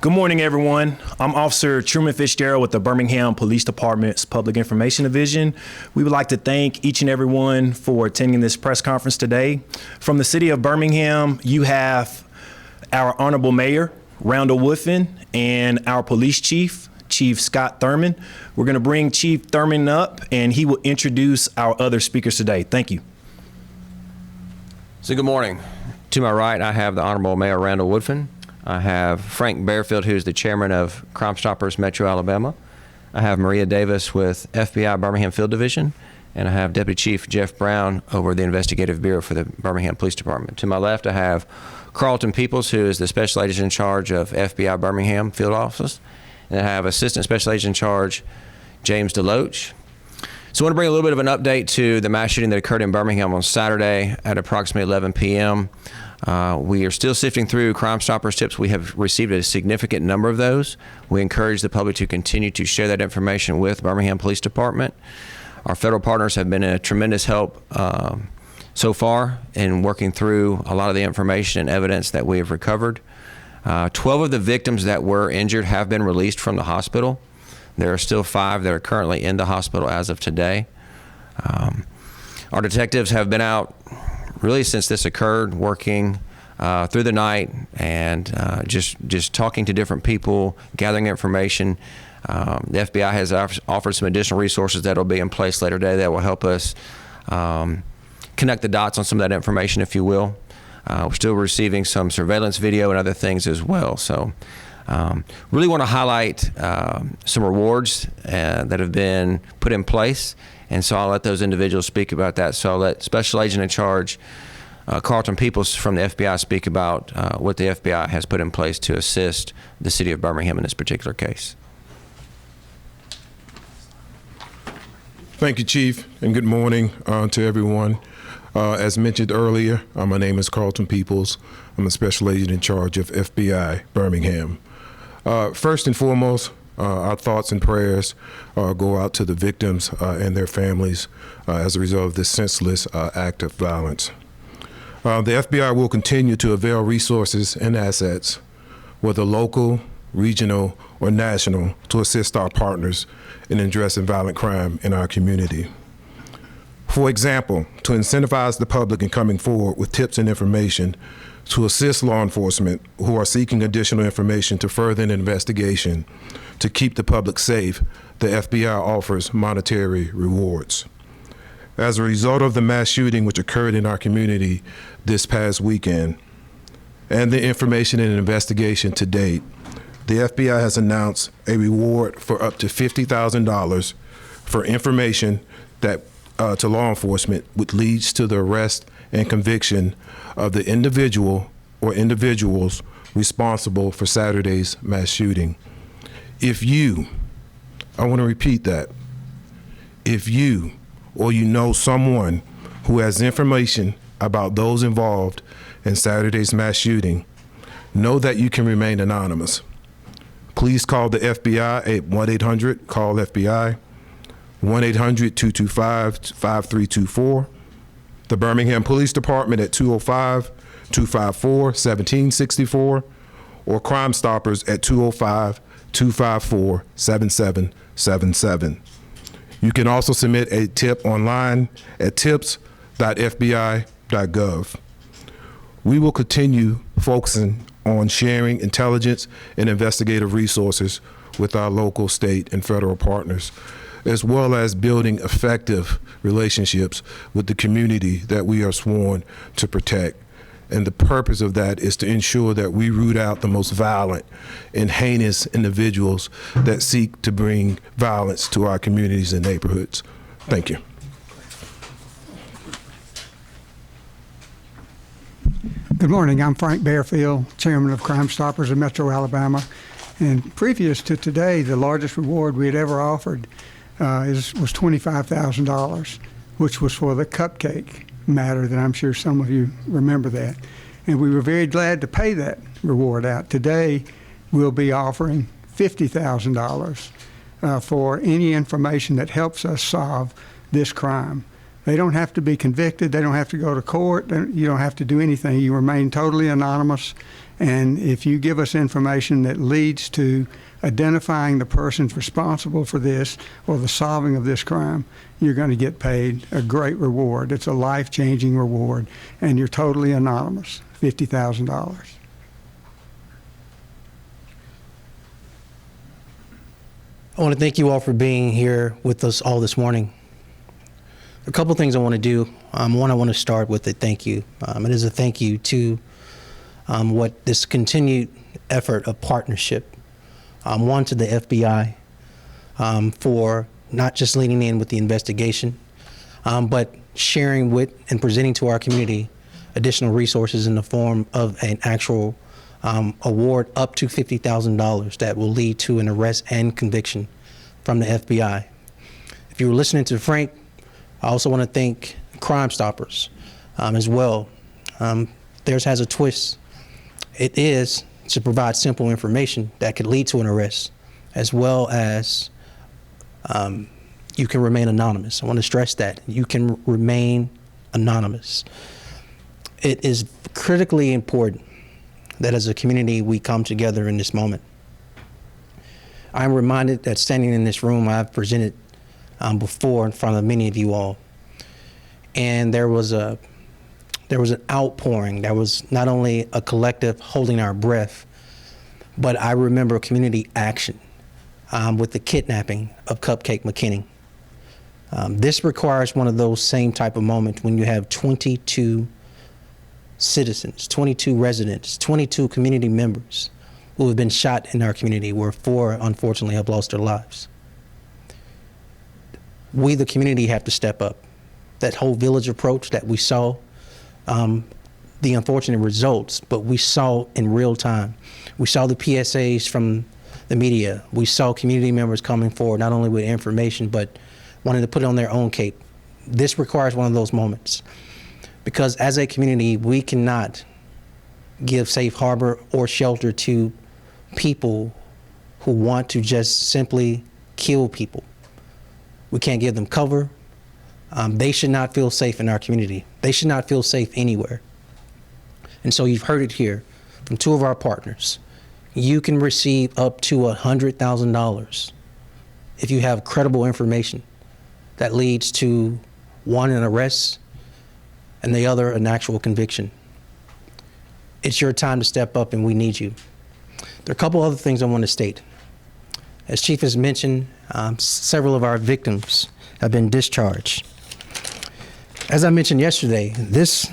Good morning, everyone. I'm Officer Truman Fitzgerald with the Birmingham Police Department's Public Information Division. We would like to thank each and everyone for attending this press conference today. From the city of Birmingham, you have our Honorable Mayor, Randall Woodfin, and our Police Chief, Chief Scott Thurman. We're going to bring Chief Thurman up, and he will introduce our other speakers today. Thank you. So good morning. To my right, I have the Honorable Mayor Randall Woodfin. I have Frank Bearfield, who's the chairman of Crimestoppers Metro Alabama. I have Maria Davis with FBI Birmingham Field Division, and I have Deputy Chief Jeff Brown over the Investigative Bureau for the Birmingham Police Department. To my left, I have Carlton Peoples, who is the Special Agent in charge of FBI Birmingham Field Office, and I have Assistant Special Agent in charge James DeLoach. So I want to bring a little bit of an update to the mass shooting that occurred in Birmingham on Saturday at approximately 11 p.m. We are still sifting through Crimestoppers tips. We have received a significant number of those. We encourage the public to continue to share that information with Birmingham Police Department. Our federal partners have been a tremendous help so far in working through a lot of the information and evidence that we have recovered. 12 of the victims that were injured have been released from the hospital. There are still 5 that are currently in the hospital as of today. Our detectives have been out really since this occurred, working through the night and just talking to different people, gathering information. The FBI has offered some additional resources that will be in place later today that will help us connect the dots on some of that information, if you will. We're still receiving some surveillance video and other things as well. So really want to highlight some rewards that have been put in place, and so I'll let those individuals speak about that. So I'll let Special Agent in charge Carlton Peoples from the FBI speak about what the FBI has put in place to assist the city of Birmingham in this particular case. Thank you, Chief, and good morning to everyone. As mentioned earlier, my name is Carlton Peoples. I'm a Special Agent in charge of FBI Birmingham. First and foremost, our thoughts and prayers go out to the victims and their families as a result of this senseless act of violence. The FBI will continue to avail resources and assets, whether local, regional, or national, to assist our partners in addressing violent crime in our community. For example, to incentivize the public in coming forward with tips and information to assist law enforcement who are seeking additional information to further an investigation to keep the public safe, the FBI offers monetary rewards. As a result of the mass shooting which occurred in our community this past weekend, and the information and investigation to date, the FBI has announced a reward for up to $50,000 for information that to law enforcement, which leads to the arrest and conviction of the individual or individuals responsible for Saturday's mass shooting. If you, I want to repeat that, if you or you know someone who has information about those involved in Saturday's mass shooting, know that you can remain anonymous. Please call the FBI at 1-800-CALL-FBI, 1-800-225-5324, the Birmingham Police Department at 205-254-1764, or Crimestoppers at 205-254-7777. You can also submit a tip online at tips.fbi.gov. We will continue focusing on sharing intelligence and investigative resources with our local, state, and federal partners, as well as building effective relationships with the community that we are sworn to protect. And the purpose of that is to ensure that we root out the most violent and heinous individuals that seek to bring violence to our communities and neighborhoods. Thank you. Good morning. I'm Frank Bearfield, Chairman of Crimestoppers of Metro Alabama. And previous to today, the largest reward we had ever offered was $25,000, which was for the cupcake matter that I'm sure some of you remember that. And we were very glad to pay that reward out. Today, we'll be offering $50,000 for any information that helps us solve this crime. They don't have to be convicted. They don't have to go to court. You don't have to do anything. You remain totally anonymous, And if you give us information that leads to identifying the persons responsible for this or the solving of this crime, you're going to get paid a great reward. It's a life-changing reward, and you're totally anonymous, $50,000. I want to thank you all for being here with us all this morning. A couple things I want to do. One, I want to start with a thank you. It is a thank you to what this continued effort of partnership. One, to the FBI for not just leaning in with the investigation, but sharing with and presenting to our community additional resources in the form of an actual award up to $50,000 that will lead to an arrest and conviction from the FBI. If you were listening to Frank, I also want to thank Crimestoppers as well. Theirs has a twist. It is to provide simple information that could lead to an arrest, as well as you can remain anonymous. I want to stress that. You can remain anonymous. It is critically important that as a community we come together in this moment. I'm reminded that standing in this room, I've presented before in front of many of you all, and there was an outpouring. There was not only a collective holding our breath, but I remember community action with the kidnapping of Cupcake McKinney. This requires one of those same type of moments when you have 22 citizens, 22 residents, 22 community members who have been shot in our community, where 4 unfortunately have lost their lives. We, the community, have to step up. That whole village approach that we saw, the unfortunate results, but we saw in real time. We saw the PSAs from the media. We saw community members coming forward, not only with information, but wanting to put on their own cape. This requires one of those moments, because as a community, we cannot give safe harbor or shelter to people who want to just simply kill people. We can't give them cover. They should not feel safe in our community. They should not feel safe anywhere. And so you've heard it here from 2 of our partners. You can receive up to $100,000 if you have credible information that leads to, one, an arrest, and the other, an actual conviction. It's your time to step up, and we need you. There are a couple other things I want to state. As Chief has mentioned, several of our victims have been discharged. As I mentioned yesterday, this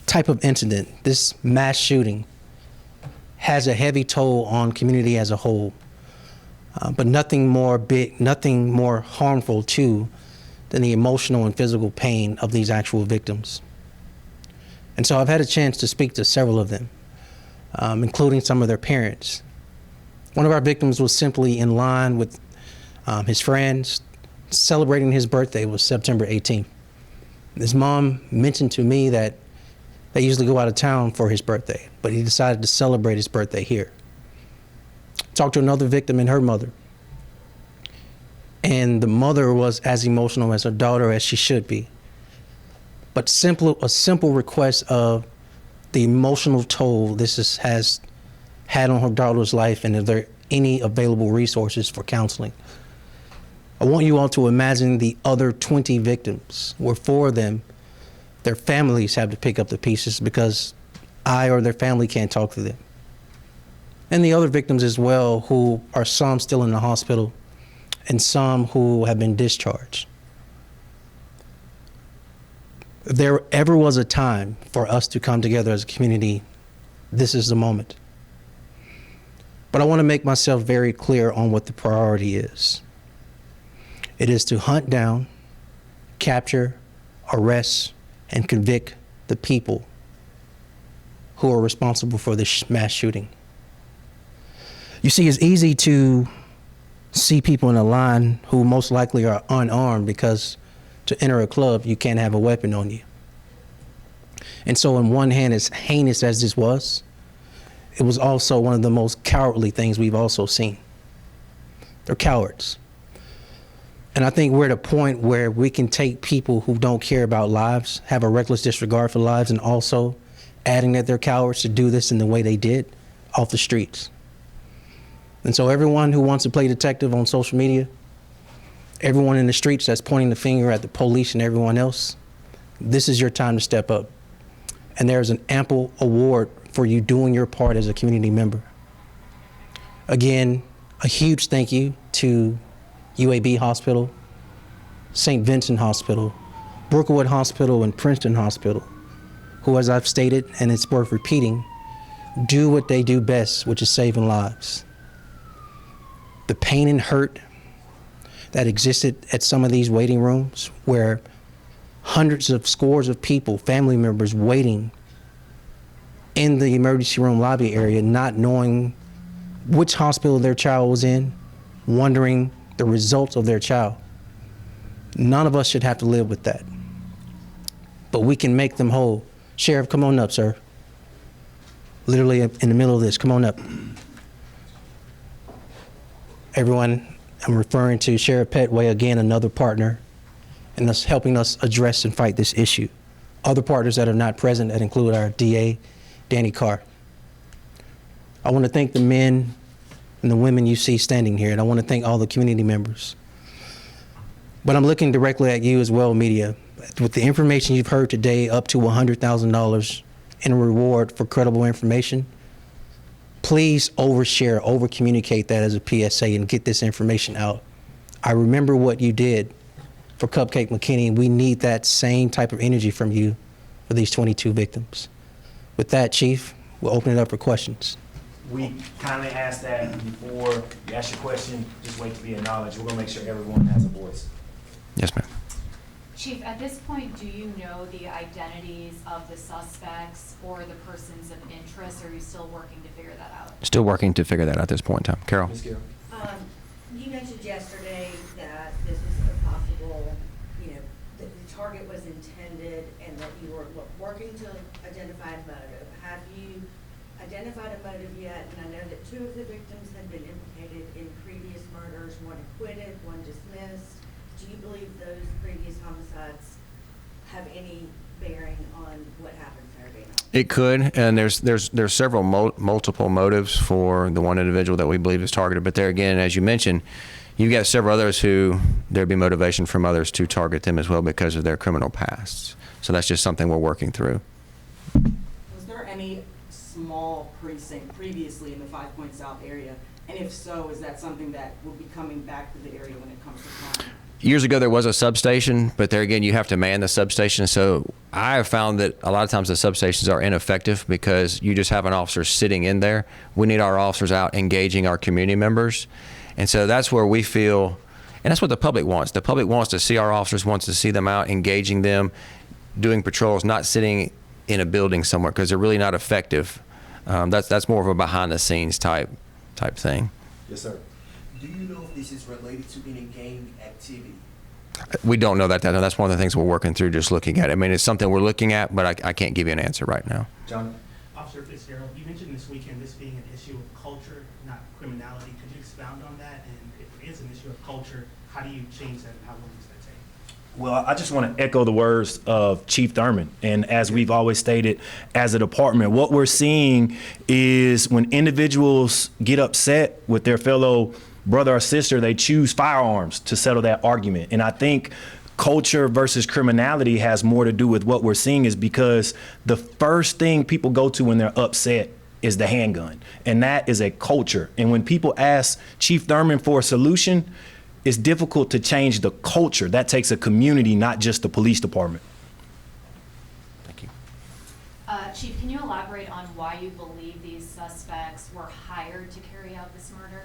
type of incident, this mass shooting, has a heavy toll on community as a whole, but nothing more harmful too than the emotional and physical pain of these actual victims. And so I've had a chance to speak to several of them, including some of their parents. One of our victims was simply in line with his friends, celebrating his birthday. Was September 18th. His mom mentioned to me that they usually go out of town for his birthday, but he decided to celebrate his birthday here. Talked to another victim and her mother. And the mother was as emotional as her daughter, as she should be. But a simple request of the emotional toll this has had on her daughter's life, and if there are any available resources for counseling. I want you all to imagine the other 20 victims, where 4 of them, their families have to pick up the pieces because I or their family can't talk to them. And the other victims as well, who are some still in the hospital and some who have been discharged. If there ever was a time for us to come together as a community, this is the moment. But I want to make myself very clear on what the priority is. It is to hunt down, capture, arrest, and convict the people who are responsible for this mass shooting. You see, it's easy to see people in a line who most likely are unarmed, because to enter a club, you can't have a weapon on you. And so on one hand, as heinous as this was, it was also one of the most cowardly things we've also seen. They're cowards. And I think we're at a point where we can take people who don't care about lives, have a reckless disregard for lives, and also adding that they're cowards to do this in the way they did off the streets. And so everyone who wants to play detective on social media, everyone in the streets that's pointing the finger at the police and everyone else, this is your time to step up. And there's an ample award for you doing your part as a community member. Again, a huge thank you to UAB Hospital, St. Vincent Hospital, Brookwood Hospital, and Princeton Hospital, who, as I've stated, and it's worth repeating, do what they do best, which is saving lives. The pain and hurt that existed at some of these waiting rooms, where hundreds of scores of people, family members, waiting in the emergency room lobby area, not knowing which hospital their child was in, wondering the results of their child. None of us should have to live with that. But we can make them whole. Sheriff, come on up, sir. Literally in the middle of this, come on up. Everyone, I'm referring to Sheriff Petway, again, another partner, and us helping us address and fight this issue. Other partners that are not present, that include our DA, Danny Carr. I want to thank the men and the women you see standing here, and I want to thank all the community members. But I'm looking directly at you as well, media. With the information you've heard today, up to $100,000 in a reward for credible information, please overshare, over-communicate that as a PSA and get this information out. I remember what you did for Cupcake McKinney, and we need that same type of energy from you for these 22 victims. With that, Chief, we'll open it up for questions. We kindly ask that before you ask your question, just wait to be acknowledged. We're going to make sure everyone has a voice. Yes, ma'am. Chief, at this point, do you know the identities of the suspects or the persons of interest, or are you still working to figure that out? Still working to figure that out at this point in time. Carol? Ms. Gill. You mentioned yesterday that this was a possible, that the target was intended and that you were working to identify a motive. Have you identified a motive yet? And I know that 2 of the victims had been implicated in previous murders, one acquitted, one dismissed. Do you believe those previous homicides have any bearing on what happened Saturday night? It could, and there's several multiple motives for the one individual that we believe is targeted. But there again, as you mentioned, you've got several others who there'd be motivation from others to target them as well because of their criminal pasts. So that's just something we're working through. Was there any small precinct previously in the 5 Point South area? And if so, is that something that will be coming back to the area when it comes to crime? Years ago, there was a substation, but there again, you have to man the substation. So I have found that a lot of times the substations are ineffective because you just have an officer sitting in there. We need our officers out engaging our community members. And so that's where we feel, and that's what the public wants. The public wants to see our officers, wants to see them out, engaging them, doing patrols, not sitting in a building somewhere because they're really not effective. That's more of a behind the scenes type thing. Yes, sir. Do you know if this is related to any gang activity? We don't know that. That's one of the things we're working through, just looking at it. I mean, it's something we're looking at, but I can't give you an answer right now. John? Officer Fitzgerald, you mentioned this weekend this being an issue of culture, not criminality. Could you expound on that? And if it is an issue of culture, how do you change that and how long does that take? Well, I just want to echo the words of Chief Thurman. And as we've always stated, as a department, what we're seeing is when individuals get upset with their fellow brother or sister, they choose firearms to settle that argument. And I think culture versus criminality has more to do with what we're seeing is because the first thing people go to when they're upset is the handgun. And that is a culture. And when people ask Chief Thurman for a solution, it's difficult to change the culture. That takes a community, not just the police department. Thank you. Chief, can you elaborate on why you believe these suspects were hired to carry out this murder?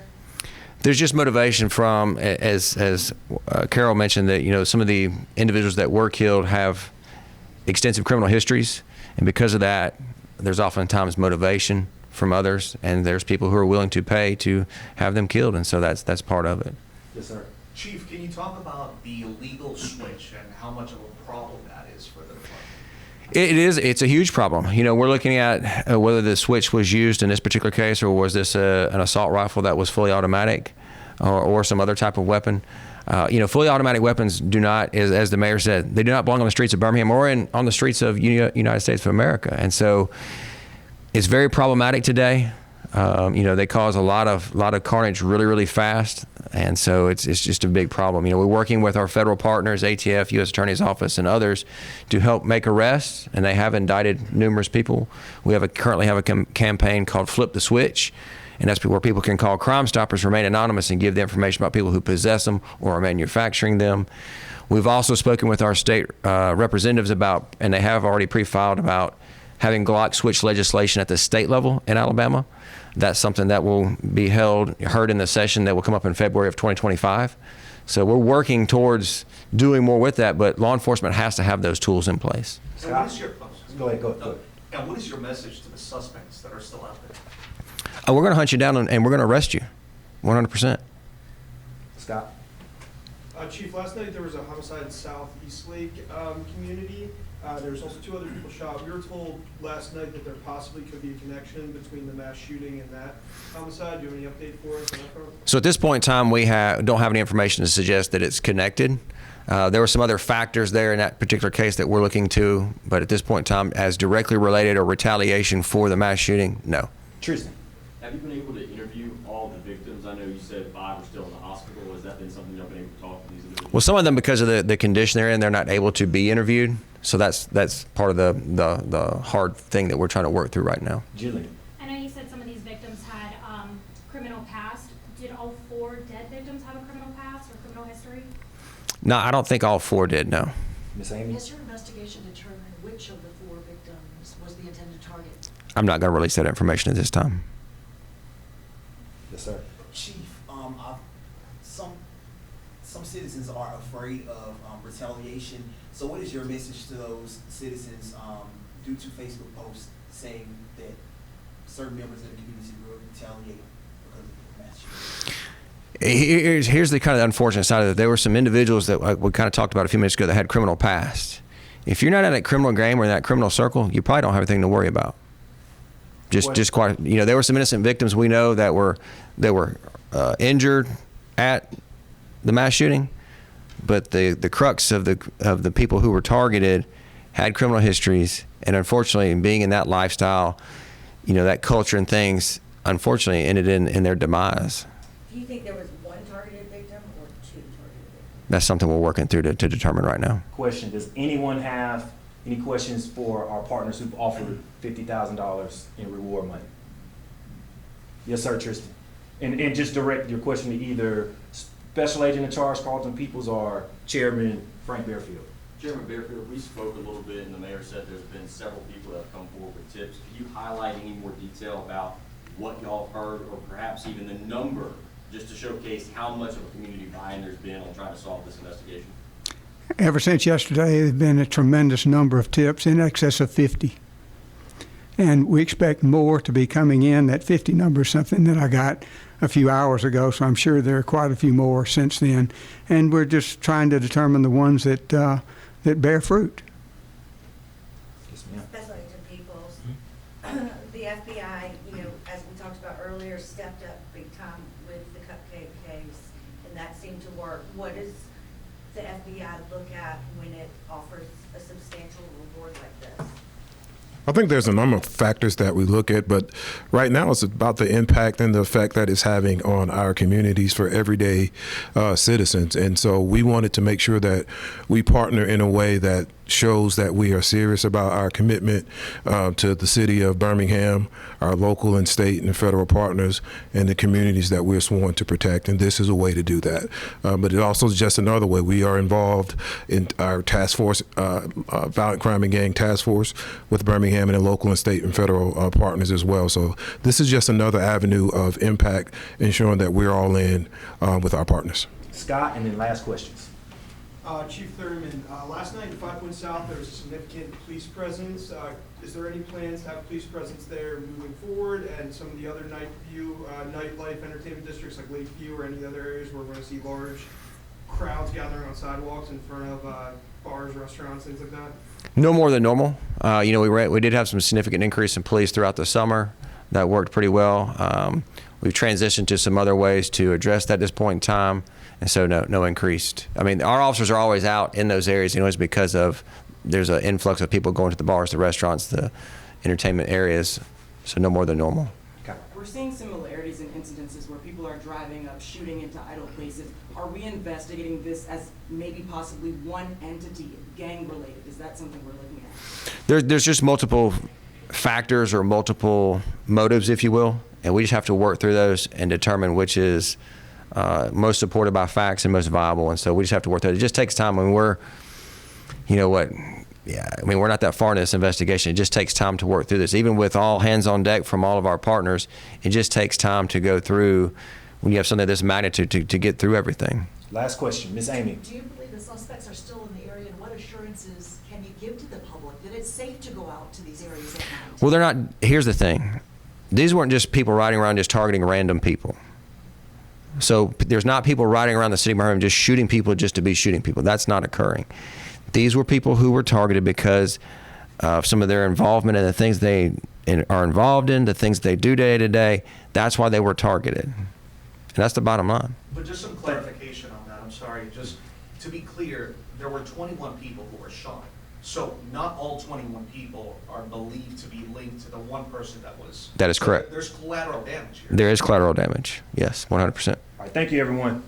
There's just motivation from, as Carol mentioned, that some of the individuals that were killed have extensive criminal histories, and because of that, there's oftentimes motivation from others, and there's people who are willing to pay to have them killed, and so that's part of it. Yes, sir. Chief, can you talk about the illegal switch and how much of a problem that is for the department? It is. It's a huge problem. We're looking at whether the switch was used in this particular case or was this an assault rifle that was fully automatic. or some other type of weapon. Fully automatic weapons do not, as the mayor said, they do not belong on the streets of Birmingham or on the streets of United States of America. And so it's very problematic today. They cause a lot of carnage really, really fast. And so it's just a big problem. We're working with our federal partners, ATF, U.S. Attorney's Office, and others to help make arrests, and they have indicted numerous people. We currently have a campaign called Flip the Switch, and that's where people can call Crimestoppers, remain anonymous, and give the information about people who possess them or are manufacturing them. We've also spoken with our state representatives about, and they have already pre-filed about having Glock switch legislation at the state level in Alabama. That's something that will be heard in the session that will come up in February of 2025. So we're working towards doing more with that, but law enforcement has to have those tools in place. And what is your, Go ahead. and what is your message to the suspects that are still out there? We're going to hunt you down and we're going to arrest you, 100%. Scott? Chief, last night there was a homicide in South Eastlake community. There was also 2 other people shot. We were told last night that there possibly could be a connection between the mass shooting and that homicide. Do you have any update for us on that front? So at this point in time, we don't have any information to suggest that it's connected. There were some other factors there in that particular case that we're looking to, but at this point in time, as directly related or retaliation for the mass shooting, no. Tristan? Have you been able to interview all the victims? I know you said 5 are still in the hospital. Has that been something you've been able to talk to these individuals? Well, some of them, because of the condition they're in, they're not able to be interviewed. So that's part of the hard thing that we're trying to work through right now. Jillian? I know you said some of these victims had criminal past. Did all 4 dead victims have a criminal past or criminal history? No, I don't think all 4 did, no. Miss Amy? Has your investigation determined which of the 4 victims was the intended target? I'm not going to release that information at this time. Yes, sir. Chief, some citizens are afraid of retaliation. So what is your message to those citizens due to Facebook posts saying that certain members of the community will retaliate because of the mass shooting? Here's the kind of unfortunate side of it. There were some individuals that we kind of talked about a few minutes ago that had criminal past. If you're not in that criminal game or in that criminal circle, you probably don't have anything to worry about. Just quite, there were some innocent victims we know that were injured at the mass shooting, but the crux of the people who were targeted had criminal histories, and unfortunately, being in that lifestyle, that culture and things, unfortunately, ended in their demise. Do you think there was 1 targeted victim or 2 targeted victims? That's something we're working through to determine right now. Question, does anyone have any questions for our partners who've offered $50,000 in reward money? Yes, sir, Tristan. And just direct your question to either Special Agent in Charge Carlton Peoples or Chairman Frank Bearfield. Chairman Bearfield, we spoke a little bit, and the mayor said there's been several people that have come forward with tips. Can you highlight any more detail about what y'all heard, or perhaps even the number, just to showcase how much of a community buy-in there's been on trying to solve this investigation? Ever since yesterday, there have been a tremendous number of tips, in excess of 50. And we expect more to be coming in. That 50 number is something that I got a few hours ago, so I'm sure there are quite a few more since then. And we're just trying to determine the ones that bear fruit. Yes, ma'am. Special Agent Peoples, the FBI, as we talked about earlier, stepped up big time with the cupcake case, and that seemed to work. What does the FBI look at when it offers a substantial reward like this? I think there's a number of factors that we look at, but right now it's about the impact and the effect that it's having on our communities for everyday citizens. And so we wanted to make sure that we partner in a way that shows that we are serious about our commitment to the city of Birmingham, our local and state and federal partners, and the communities that we're sworn to protect. And this is a way to do that. But it also is just another way. We are involved in our task force, Violent Crime and Gang Task Force with Birmingham and the local and state and federal partners as well. So this is just another avenue of impact, ensuring that we're all in with our partners. Scott, and then last questions. Chief Thurman, last night in 5 Points South, there was a significant police presence. Is there any plans to have police presence there moving forward, and some of the other nightlife entertainment districts like Lakeview or any other areas where we're going to see large crowds gathering on sidewalks in front of bars, restaurants, things like that? No more than normal. We did have some significant increase in police throughout the summer. That worked pretty well. We've transitioned to some other ways to address that at this point in time, and so no increased. I mean, our officers are always out in those areas anyways because of there's an influx of people going to the bars, the restaurants, the entertainment areas, so no more than normal. We're seeing similarities in incidences where people are driving up, shooting into idle places. Are we investigating this as maybe possibly one entity, gang-related? Is that something we're looking at? There's just multiple factors or multiple motives, if you will, and we just have to work through those and determine which is most supported by facts and most viable. And so we just have to work through it. It just takes time. When we're, you know what, yeah, I mean, we're not that far in this investigation. It just takes time to work through this. Even with all hands on deck from all of our partners, it just takes time to go through when you have something of this magnitude to get through everything. Last question, Ms. Amy. Do you believe the suspects are still in the area, and what assurances can you give to the public that it's safe to go out to these areas at night? Well, they're not. Here's the thing. These weren't just people riding around just targeting random people. So there's not people riding around the city of Birmingham just shooting people just to be shooting people. That's not occurring. These were people who were targeted because of some of their involvement in the things they are involved in, the things they do day to day. That's why they were targeted. And that's the bottom line. But just some clarification on that, I'm sorry. Just to be clear, there were 21 people who were shot. So not all 21 people are believed to be linked to the one person that was. That is correct. There's collateral damage here. There is collateral damage. Yes, 100%. All right, thank you, everyone.